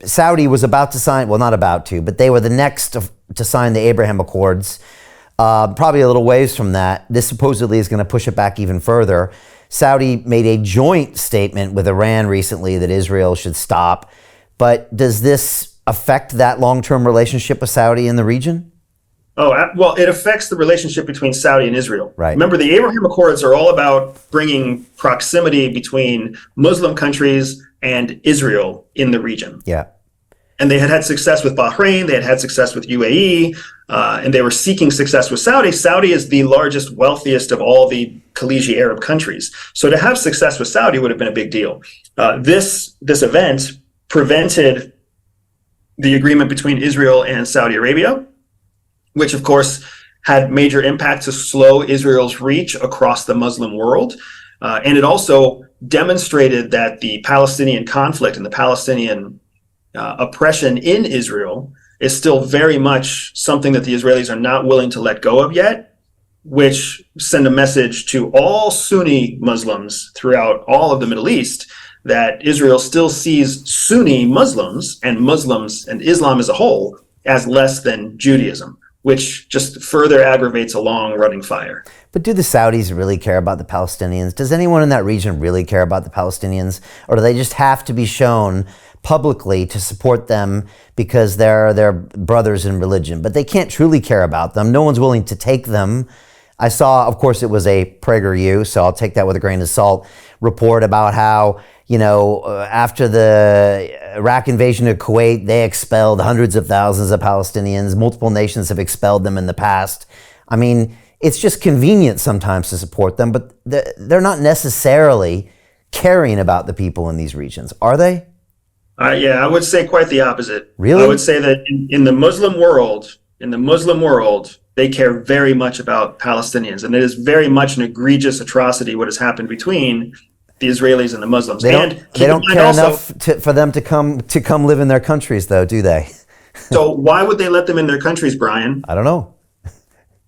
Saudi was about to sign, well, not about to, but they were the next to sign the Abraham Accords. Probably a little ways from that. This supposedly is going to push it back even further. Saudi made a joint statement with Iran recently that Israel should stop. But does this affect that long-term relationship with Saudi in the region? Oh, well, it affects the relationship between Saudi and Israel. Right. Remember, the Abraham Accords are all about bringing proximity between Muslim countries and Israel in the region. Yeah. And they had success with Bahrain, they had success with UAE, and they were seeking success with Saudi. Saudi is the largest, wealthiest of all the Khaliji Arab countries. So to have success with Saudi would have been a big deal. This event prevented the agreement between Israel and Saudi Arabia, which of course had major impact to slow Israel's reach across the Muslim world. And it also demonstrated that the Palestinian conflict and the Palestinian oppression in Israel is still very much something that the Israelis are not willing to let go of yet, which send a message to all Sunni Muslims throughout all of the Middle East that Israel still sees Sunni Muslims and Islam as a whole as less than Judaism, which just further aggravates a long-running fire. But do the Saudis really care about the Palestinians? Does anyone in that region really care about the Palestinians? Or do they just have to be shown publicly to support them because they're their brothers in religion? But they can't truly care about them. No one's willing to take them. I saw, of course, it was a PragerU, so I'll take that with a grain of salt, report about how, after the Iraq invasion of Kuwait, they expelled hundreds of thousands of Palestinians. Multiple nations have expelled them in the past. I mean, it's just convenient sometimes to support them, but they're not necessarily caring about the people in these regions, are they? Yeah, I would say quite the opposite. Really? I would say that in the Muslim world, they care very much about Palestinians, and it is very much an egregious atrocity what has happened between the Israelis and the Muslims. They don't care enough for them to come live in their countries, though, do they? So why would they let them in their countries, Brian? I don't know.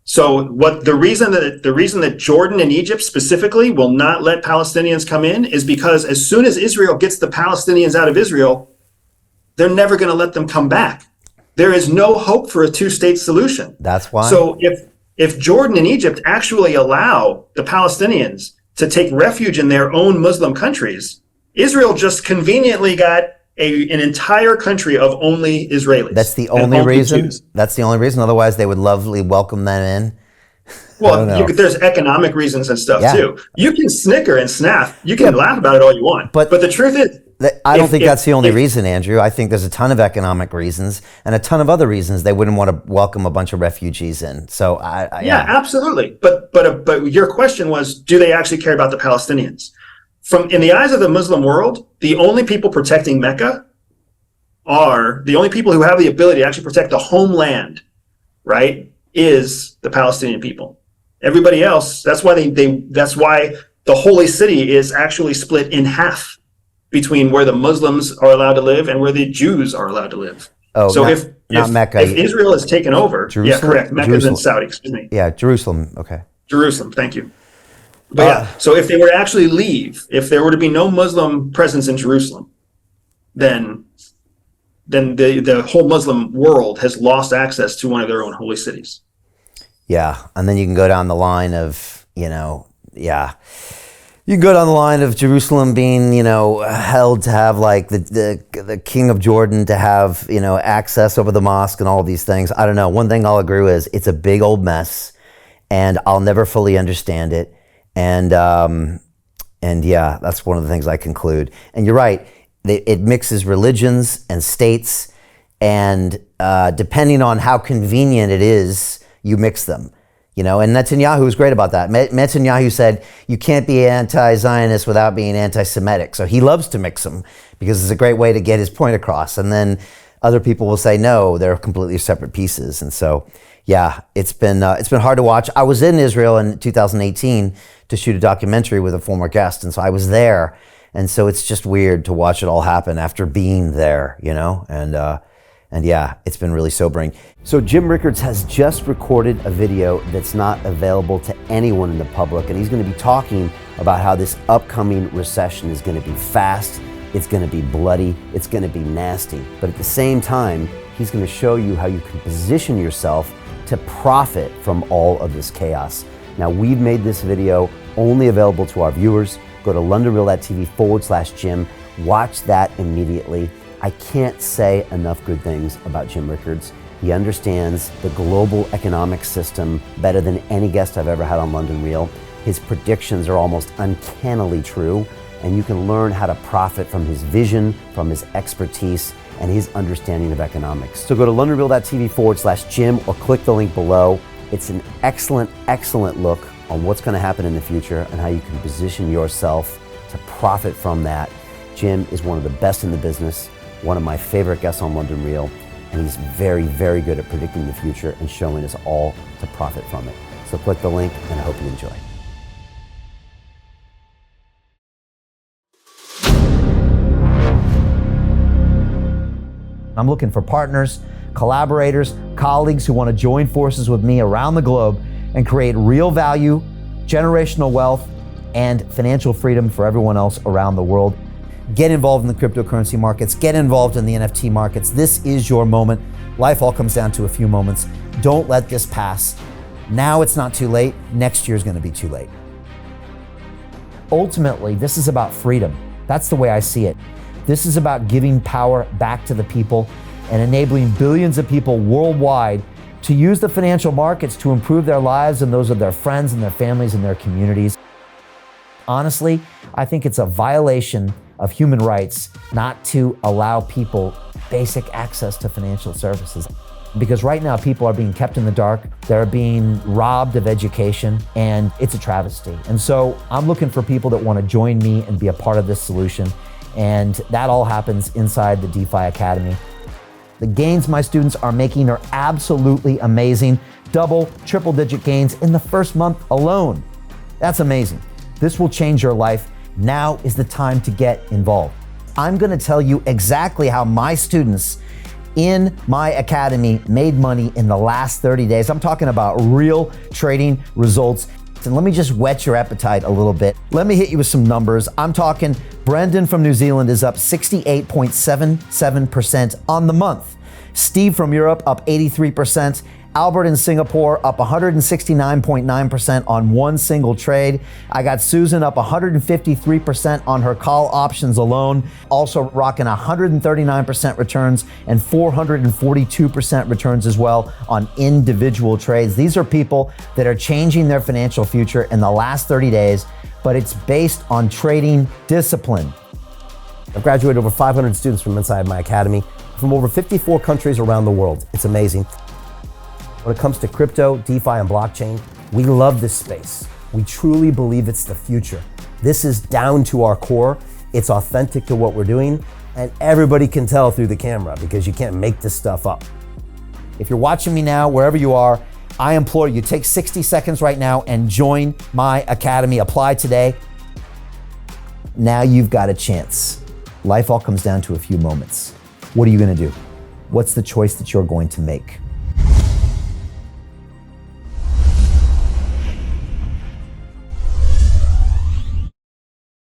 So the reason that Jordan and Egypt specifically will not let Palestinians come in is because as soon as Israel gets the Palestinians out of Israel, they're never going to let them come back. There is no hope for a two-state solution. That's why. So if Jordan and Egypt actually allow the Palestinians to take refuge in their own Muslim countries, Israel just conveniently got an entire country of only Israelis. That's the only reason? That's the only reason? Otherwise, they would lovely welcome them in? Well, there's economic reasons and stuff, too. You can snicker and snap. You can laugh about it all you want. But the truth is, I don't think that's the only reason, Andrew. I think there's a ton of economic reasons and a ton of other reasons they wouldn't want to welcome a bunch of refugees in. So yeah, absolutely. But your question was, do they actually care about the Palestinians? In the eyes of the Muslim world, the only people protecting Mecca are the only people who have the ability to actually protect the homeland, right? Is the Palestinian people. Everybody else, that's why that's why the holy city is actually split in half between where the Muslims are allowed to live and where the Jews are allowed to live. Oh, so not Mecca. If Israel is taken over, Jerusalem? Yeah, correct. Mecca's in Saudi, excuse me. Yeah, Jerusalem. Okay. Jerusalem, thank you. But so if they were to actually leave, if there were to be no Muslim presence in Jerusalem, then the whole Muslim world has lost access to one of their own holy cities. Yeah, and then you can go down the line of, you can go down the line of Jerusalem being, held to have like the king of Jordan to have, access over the mosque and all these things. I don't know. One thing I'll agree with is it's a big old mess and I'll never fully understand it. And yeah, that's one of the things I conclude. And you're right. It mixes religions and states, and depending on how convenient it is, you mix them. And Netanyahu was great about that. Netanyahu said, you can't be anti-Zionist without being anti-Semitic. So he loves to mix them because it's a great way to get his point across. And then other people will say, no, they're completely separate pieces. And so, yeah, it's been hard to watch. I was in Israel in 2018 to shoot a documentary with a former guest. And so I was there. And so it's just weird to watch it all happen after being there, And yeah, it's been really sobering. So Jim Rickards has just recorded a video that's not available to anyone in the public, and he's going to be talking about how this upcoming recession is going to be fast It's gonna be bloody, it's gonna be nasty. But at the same time, he's gonna show you how you can position yourself to profit from all of this chaos. Now, we've made this video only available to our viewers. Go to londonreal.tv/Jim, watch that immediately. I can't say enough good things about Jim Rickards. He understands the global economic system better than any guest I've ever had on London Real. His predictions are almost uncannily true, and you can learn how to profit from his vision, from his expertise, and his understanding of economics. So go to londonreal.tv/Jim or click the link below. It's an excellent, excellent look on what's going to happen in the future and how you can position yourself to profit from that. Jim is one of the best in the business, one of my favorite guests on London Real, and he's very, very good at predicting the future and showing us all to profit from it. So click the link, and I hope you enjoy. I'm looking for partners, collaborators, colleagues who want to join forces with me around the globe and create real value, generational wealth, and financial freedom for everyone else around the world. Get involved in the cryptocurrency markets, get involved in the NFT markets. This is your moment. Life all comes down to a few moments. Don't let this pass. Now it's not too late. Next year's going to be too late. Ultimately, this is about freedom. That's the way I see it. This is about giving power back to the people and enabling billions of people worldwide to use the financial markets to improve their lives and those of their friends and their families and their communities. Honestly, I think it's a violation of human rights not to allow people basic access to financial services. Because right now people are being kept in the dark, they're being robbed of education, and it's a travesty. And so I'm looking for people that want to join me and be a part of this solution. And that all happens inside the DeFi Academy. The gains my students are making are absolutely amazing. Double, triple digit gains in the first month alone. That's amazing. This will change your life. Now is the time to get involved. I'm gonna tell you exactly how my students in my academy made money in the last 30 days. I'm talking about real trading results. And let me just whet your appetite a little bit. Let me hit you with some numbers. I'm talking Brendan from New Zealand is up 68.77% on the month. Steve from Europe up 83%. Albert in Singapore up 169.9% on one single trade. I got Susan up 153% on her call options alone, also rocking 139% returns and 442% returns as well on individual trades. These are people that are changing their financial future in the last 30 days, but it's based on trading discipline. I've graduated over 500 students from inside my academy from over 54 countries around the world. It's amazing. When it comes to crypto, DeFi, and blockchain, we love this space. We truly believe it's the future. This is down to our core. It's authentic to what we're doing, and everybody can tell through the camera because you can't make this stuff up. If you're watching me now, wherever you are, I implore you, take 60 seconds right now and join my academy. Apply today. Now you've got a chance. Life all comes down to a few moments. What are you gonna do? What's the choice that you're going to make?